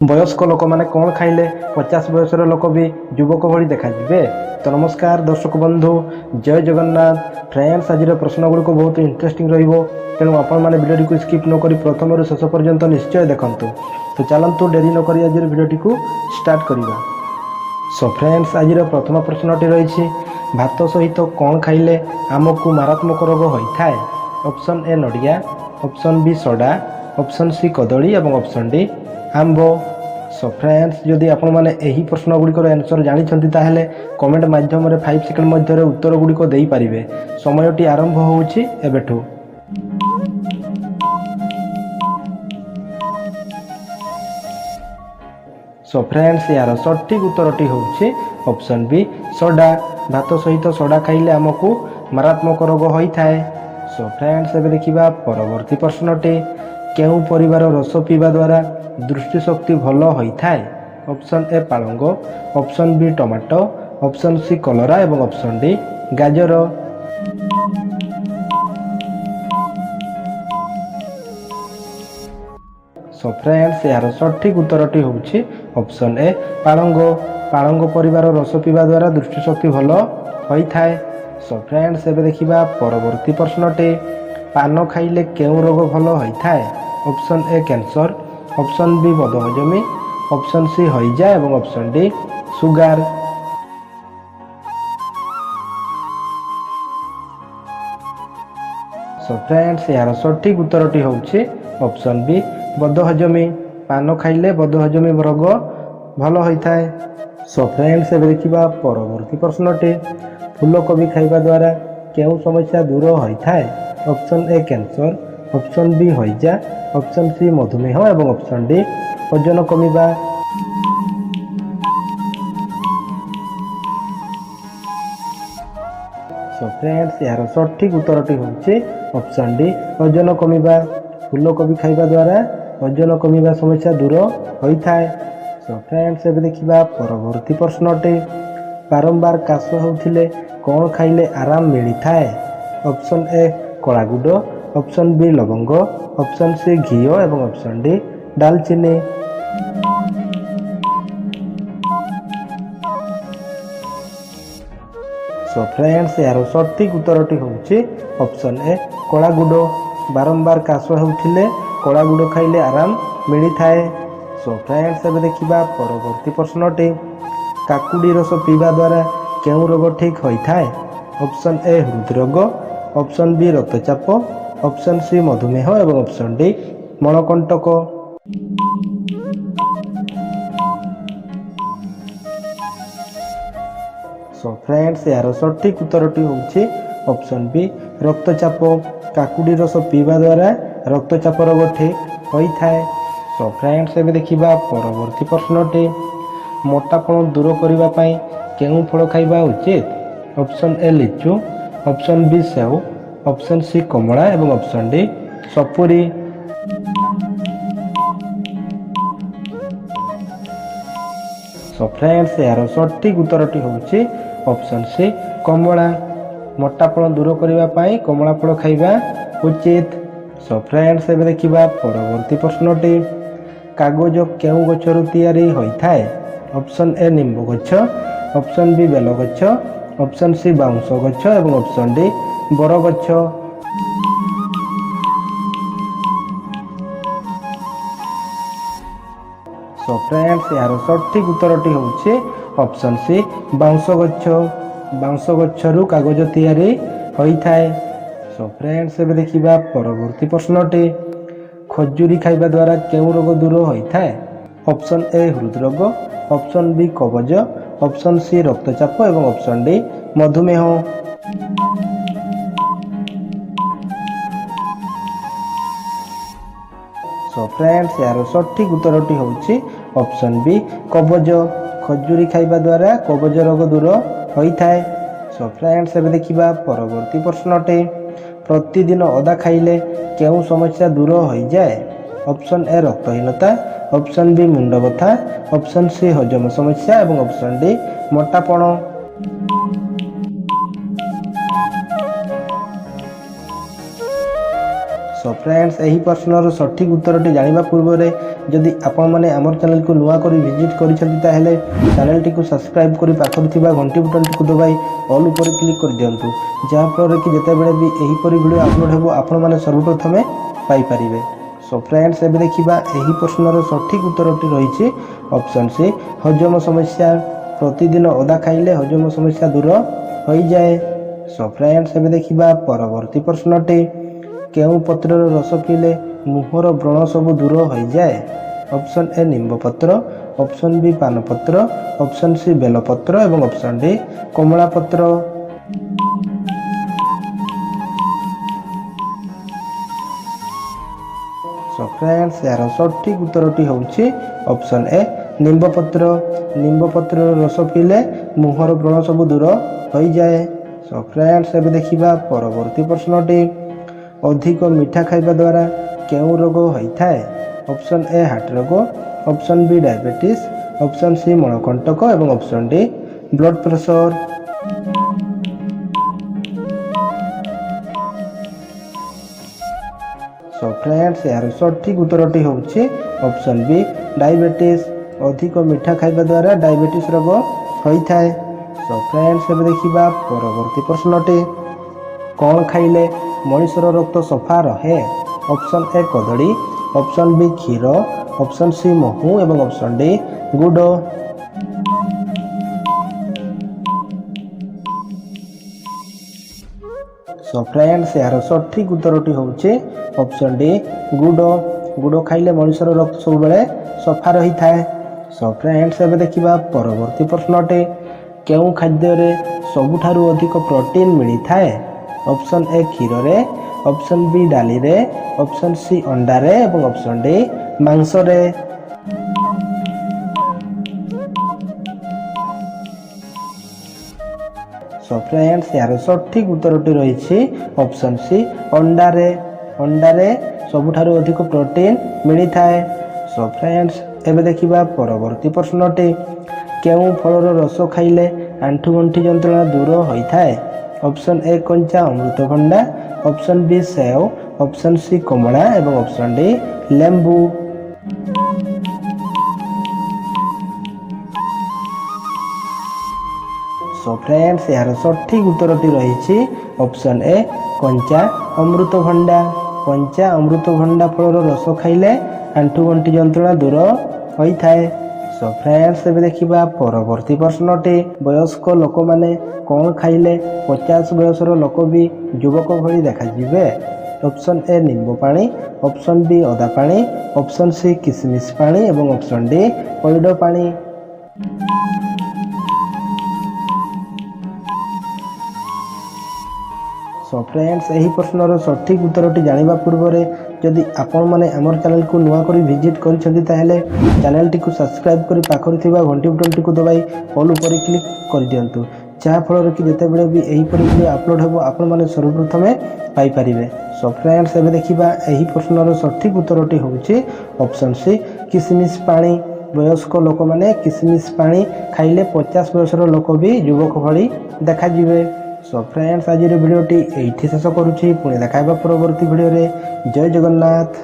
ବୟସ୍କ ଲୋକମାନେ କ'ଣ ଖାଇଲେ 50 ବୟସର ଲୋକ ବି ଯୁବକ ଭଳି ଦେଖାଯିବେ? ତ ନମସ୍କାର ଦର୍ଶକ ବନ୍ଧୁ, ଜୟ ଜଗନ୍ନାଥ। ଫ୍ରେଣ୍ଡସ୍, ଆଜିର ପ୍ରଶ୍ନଗୁଡ଼ିକ ବହୁତ ଇଣ୍ଟରେଷ୍ଟିଂ ରହିବ, ତେଣୁ ଆପଣମାନେ ଭିଡ଼ିଓଟିକୁ ସ୍କିପ୍ ନ କରି ପ୍ରଥମରୁ ଶେଷ ପର୍ଯ୍ୟନ୍ତ ନିଶ୍ଚୟ ଦେଖନ୍ତୁ। ତ ଚାଲନ୍ତୁ ଡେରି ନ କରି ଆଜିର ଭିଡ଼ିଓଟିକୁ ଷ୍ଟାର୍ଟ କରିବା। ସୋ ଫ୍ରେଣ୍ଡସ୍, ଆଜିର ପ୍ରଥମ ପ୍ରଶ୍ନଟି ରହିଛି, ଭାତ ସହିତ କ'ଣ ଖାଇଲେ ଆମକୁ ମାରାତ୍ମକ ରୋଗ ହୋଇଥାଏ? ଅପସନ୍ ଏ ନଡ଼ିଆ, option B soda, option C କଦଳୀ ଏବଂ ଅପସନ୍ ଡି ଆମ୍ବ। ସୋ ଫ୍ରେଣ୍ଡସ୍, ଯଦି ଆପଣମାନେ ଏହି ପ୍ରଶ୍ନଗୁଡ଼ିକର ଆନ୍ସର୍ ଜାଣିଛନ୍ତି ତାହେଲେ କମେଣ୍ଟ ମାଧ୍ୟମରେ 5 ସେକେଣ୍ଡ ମଧ୍ୟରେ ଉତ୍ତରଗୁଡ଼ିକ ଦେଇପାରିବେ। ସମୟଟି ଆରମ୍ଭ ହେଉଛି ଏବେଠୁ। ସୋ ଫ୍ରେଣ୍ଡସ୍, ଏହାର ସଠିକ୍ ଉତ୍ତରଟି ହେଉଛି ଅପସନ୍ ବି ସୋଡ଼ା। ଭାତ ସହିତ ସୋଡ଼ା ଖାଇଲେ ଆମକୁ ମାରାତ୍ମକ ରୋଗ ହୋଇଥାଏ। ସୋ ଫ୍ରେଣ୍ଡସ୍, ଏବେ ଦେଖିବା ପରବର୍ତ୍ତୀ ପ୍ରଶ୍ନଟି। କେଉଁ ପରିବାର ରସ ପିଇବା ଦ୍ୱାରା ଦୃଷ୍ଟିଶକ୍ତି ଭଲ ହୋଇଥାଏ? ଅପସନ୍ ଏ ପାଳଙ୍ଗ, option B tomato, option C କଲରା ଏବଂ ଅପସନ୍ ଡି ଗାଜର। ସୋ ଫ୍ରେଣ୍ଡସ୍, ଏହାର ସଠିକ୍ ଉତ୍ତରଟି ହେଉଛି ଅପସନ୍ ଏ ପାଳଙ୍ଗ। ପାଳଙ୍ଗ ପରିବାର ରସ ପିଇବା ଦ୍ୱାରା ଦୃଷ୍ଟିଶକ୍ତି ଭଲ ହୋଇଥାଏ। ସୋ ଫ୍ରେଣ୍ଡସ୍, ଏବେ ଦେଖିବା ପରବର୍ତ୍ତୀ ପ୍ରଶ୍ନଟି। ପାନ ଖାଇଲେ କେଉଁ ରୋଗ ଭଲ ହୋଇଥାଏ? Option A cancer, option B ବଦହଜମି, ଅପସନ୍ ସି ହଇଜା ଏବଂ option D sugar. So friends, ଏହାର ସଠିକ୍ ଉତ୍ତରଟି ହେଉଛି ଅପସନ୍ ବି ବଦହଜମି। ପାନ ଖାଇଲେ ବଦହଜମି ରୋଗ ଭଲ ହୋଇଥାଏ। ସୋ ଫ୍ରେଣ୍ଡସ୍, ଏବେ ଦେଖିବା ପରବର୍ତ୍ତୀ ପ୍ରଶ୍ନଟି। ଫୁଲକୋବି ଖାଇବା ଦ୍ୱାରା କେଉଁ ସମସ୍ୟା ଦୂର ହୋଇଥାଏ? ଅପସନ୍ ଏ କ୍ୟାନ୍ସର, ଅପସନ୍ ବି ହଇଜା, ଅପସନ୍ ସି ମଧୁମେହ ଏବଂ ଅପସନ୍ ଡି ଓଜନ କମିବା। ସୋ ଫ୍ରେଣ୍ଡସ୍, ଏହାର ସଠିକ୍ ଉତ୍ତରଟି ହେଉଛି ଅପସନ୍ ଡି ଓଜନ କମିବା। ଫୁଲକୋବି ଖାଇବା ଦ୍ୱାରା ଓଜନ କମିବା ସମସ୍ୟା ଦୂର ହୋଇଥାଏ। ସୋ ଫ୍ରେଣ୍ଡସ୍, ଏବେ ଦେଖିବା ପରବର୍ତ୍ତୀ ପ୍ରଶ୍ନଟି। ବାରମ୍ବାର କାଶ ହେଉଥିଲେ କ'ଣ ଖାଇଲେ ଆରାମ ମିଳିଥାଏ? ଅପସନ୍ ଏ କଳା ଗୁଡ଼, ଅପସନ୍ ବି ଲବଙ୍ଗ, ଅପସନ୍ ସି ଘିଅ ଏବଂ ଅପସନ୍ ଡି ଡାଲଚିନି। ସୋ ଫ୍ରେଣ୍ଡସ୍, ଏହାର ସଠିକ୍ ଉତ୍ତରଟି ହେଉଛି ଅପସନ୍ ଏ କଳା ଗୁଡ଼। ବାରମ୍ବାର କାଶ ହେଉଥିଲେ କଳା ଗୁଡ଼ ଖାଇଲେ ଆରାମ ମିଳିଥାଏ। ସୋ ଫ୍ରେଣ୍ଡସ୍, ଏବେ ଦେଖିବା ପରବର୍ତ୍ତୀ ପ୍ରଶ୍ନଟି। କାକୁଡ଼ି ରସ ପିଇବା ଦ୍ୱାରା କେଉଁ ରୋଗ ଠିକ୍ ହୋଇଥାଏ? ଅପସନ୍ ଏ ହୃଦରୋଗ, ଅପସନ୍ ବି ରକ୍ତଚାପ, ଅପସନ୍ ସି ମଧୁମେହ ଏବଂ ଅପସନ୍ ଡି ମଳକଣ୍ଟକ। ସୋ ଫ୍ରେଣ୍ଡସ୍, ଏହାର ସଠିକ୍ ଉତ୍ତରଟି ହେଉଛି ଅପସନ୍ ବି ରକ୍ତଚାପ। କାକୁଡ଼ି ରସ ପିଇବା ଦ୍ୱାରା ରକ୍ତଚାପ ରୋଗ ଠିକ୍ ହୋଇଥାଏ। ସୋ ଫ୍ରେଣ୍ଡସ୍, ଏବେ ଦେଖିବା ପରବର୍ତ୍ତୀ ପ୍ରଶ୍ନଟି। ମୋଟାପଣ ଦୂର କରିବା ପାଇଁ କେଉଁ ଫଳ ଖାଇବା ଉଚିତ? ଅପସନ୍ ଏ ଲିଚୁ, ଅପସନ୍ ବି ସେଓ, ଅପସନ୍ ସି କମଳା ଏବଂ ଅପସନ୍ ଡି ସପୁରୀ। ସୋ ଫ୍ରେଣ୍ଡସ୍, ଏହାର ସଠିକ୍ ଉତ୍ତରଟି ହେଉଛି ଅପସନ୍ ସି କମଳା। ମୋଟାପଣ ଦୂର କରିବା ପାଇଁ କମଳା ଫଳ ଖାଇବା ଉଚିତ। ସୋ ଫ୍ରେଣ୍ଡସ୍, ଏବେ ଦେଖିବା ପରବର୍ତ୍ତୀ ପ୍ରଶ୍ନଟି। କାଗଜ କେଉଁ ଗଛରୁ ତିଆରି ହୋଇଥାଏ? ଅପସନ୍ ଏ ନିମ୍ବ ଗଛ, ଅପସନ୍ ବି ବେଲ ଗଛ, ଅପସନ୍ ସି ବାଉଁଶ ଗଛ ଏବଂ ଅପସନ୍ ଡି ବର ଗଛ। ସୋ ଫ୍ରେଣ୍ଡସ୍, ଏହାର ସଠିକ୍ ଉତ୍ତରଟି ହେଉଛି ଅପସନ୍ ସି ବାଉଁଶ ଗଛ। ବାଉଁଶ ଗଛରୁ କାଗଜ ତିଆରି ହୋଇଥାଏ। ସୋ ଫ୍ରେଣ୍ଡସ୍, ଏବେ ଦେଖିବା ପରବର୍ତ୍ତୀ ପ୍ରଶ୍ନଟି। ଖଜୁରୀ ଖାଇବା ଦ୍ୱାରା କେଉଁ ରୋଗ ଦୂର ହୋଇଥାଏ? ଅପସନ୍ ଏ ହୃଦରୋଗ, option B Kavach, option C ରକ୍ତଚାପ ଏବଂ ଅପସନ୍ ଡି ମଧୁମେହ। ସୋ ଫ୍ରେଣ୍ଡସ୍, ଏହାର ସଠିକ୍ ଉତ୍ତରଟି ହେଉଛି ଅପସନ୍ ବି କବଜ। ଖଜୁରୀ ଖାଇବା ଦ୍ୱାରା କବଜ ରୋଗ ଦୂର ହୋଇଥାଏ। ସୋ ଫ୍ରେଣ୍ଡସ୍, ଏବେ ଦେଖିବା ପରବର୍ତ୍ତୀ ପ୍ରଶ୍ନଟି। ପ୍ରତିଦିନ ଅଦା ଖାଇଲେ କେଉଁ ସମସ୍ୟା ଦୂର ହୋଇଯାଏ? ଅପସନ୍ ଏ ରକ୍ତହୀନତା, ଅପସନ୍ ବି ମୁଣ୍ଡ ବଥା, ଅପସନ୍ ସି ହଜମ ସମସ୍ୟା ଏବଂ ଅପସନ୍ ଡି ମୋଟାପଣ। सो फ्रेंड्स यही प्रश्नर सठिक उत्तरटी जानिबा पूर्व जदि आपण मैंने आम चैनल को नुआ कर विजिट करें चैनल टी सब्सक्राइब कर पाखर थिबा घंटी बटन टी दबाई ऑल ऊपर क्लिक कर दियंतु जहाँफल कि जितेबाला भी यहीपरि वीडियो अपलोड हो आपण मैंने सर्वप्रथम पाइपर। सो फ्रेंड्स एबे देखिबा यही प्रश्नर सठिक उत्तरटी रही ऑप्शन सी हजम समस्या प्रतिदिन अदा खाइले हजम समस्या दूर हो जाए। सो फ्रेंड्स एबे देखिबा परवर्ती प्रश्नटी केउ पत्रर रस पीले मुहर व्रण सब दूर हो जाए। ऑप्शन ए निम्ब पत्र, ऑप्शन बी पान पत्र, ऑप्शन सी बेलपत्र एवं ऑप्शन डी कमला पत्र। सो फ्रेंड्स यार सठिक उत्तरटी होउछि ऑप्शन ए निम्ब पत्र। निम्ब पत्र रस पीले मुहर व्रण सब दूर हो जाए। सो फ्रेंड्स एबे देखिबा परवर्ती प्रश्नटी अधिक मीठा खाइबा द्वारा केउ रोग होइथाए। ऑप्शन ए हार्ट रोग, option B diabetes, option C मणकंटक एवं option D blood pressure. So friends यार सठिक उत्तरटी होउछि ऑप्शन बी डायबिटीज। अधिक मीठा खाइबा द्वारा डायबिटीज रोग होइथाए। सो फ्रेंड्स एबे देखिबा परवर्ती प्रश्नटी कौन खाइले मनुष्यर रक्त सफा रहे। ऑप्शन ए कदली, ऑप्शन बी क्षीर, ऑप्शन सी महू एवं ऑप्शन डी गुड़। सो फ्रेंड्स यार सठिक उत्तरटी होउछि ऑप्शन डी गुड़। गुड़ खाइले मनुष्यर रक्त सब बेले सफा रही थाए। सो फ्रेंड्स एबे देखिबा परवर्ती प्रश्नटी केउ खाद्य रे सबुठारु अधिक प्रोटीन मिली थाए। ऑप्शन ए क्षीर रे, ऑप्शन बी डाली रे, ऑप्शन सी अंडा रे एवं ऑप्शन डी मांस रे। सो फ्रेंड्स यार सठिक उत्तरटी रही ऑप्शन सी अंडा रे। अंडा रे सबुठारु अधिक प्रोटीन मिली थाए। सो फ्रेंड्स एबे देखिबा परवर्ती प्रश्नटी केउ फलर रस खाइले आंठु गंठी जंत्रणा दूर होइथाए। ऑप्शन ए कंचा अमृतभंडा, ऑप्शन बी सेव, ऑप्शन सी कमला एवं ऑप्शन डी लेंबू। सो फ्रेंड्स यार सठिक उत्तरटी रही ऑप्शन ए कंचा अमृतभंडा। कंचा अमृतभंडा फलर रस खाइले आंठु गंठी जंत्रणा दूर होइथाए। सो फ्रेंड्स एबे देखिबा परवर्ती प्रश्नटी वयस्क लोक माने कौन खाइले 50 बयसर लोक भी युवक भली देखा जिवे। ऑप्शन ए नींबू पानी, ऑप्शन बी अदा पानी, ऑप्शन सी किशमिश पानी एवं ऑप्शन डी पैड पानी। सो फ्रेंड्स यही प्रश्नर सठिक उत्तरटी जानिबा पूर्व जदि आपण माने आमर चैनल को नुआ कर विजिट करिसेंती ताहेले चैनल टी को सब्सक्राइब करी पाखर थिबा घंटी बटन टी को दबाई ऑल ऊपर क्लिक कर दियंतु जहाँफल कि जितेबाला भी यहीपरि वीडियो अपलोड हो आपण मैंने सर्वप्रथम पाइपर। सो फ्रेंड्स एबे देखिबा यही प्रश्नर सठिक उत्तरटी होउछि ऑप्शन सी किशमिश पानी। वयस्क लोक माने किशमिश पानी खाइले 50 बयसर लोक भी युवक भली देखा जिवे। सो फ्रेंड्स आज वीडियोटी एठी शेष करूछि पुणी देखाइबा परवर्ती वीडियो रे। जय जगन्नाथ।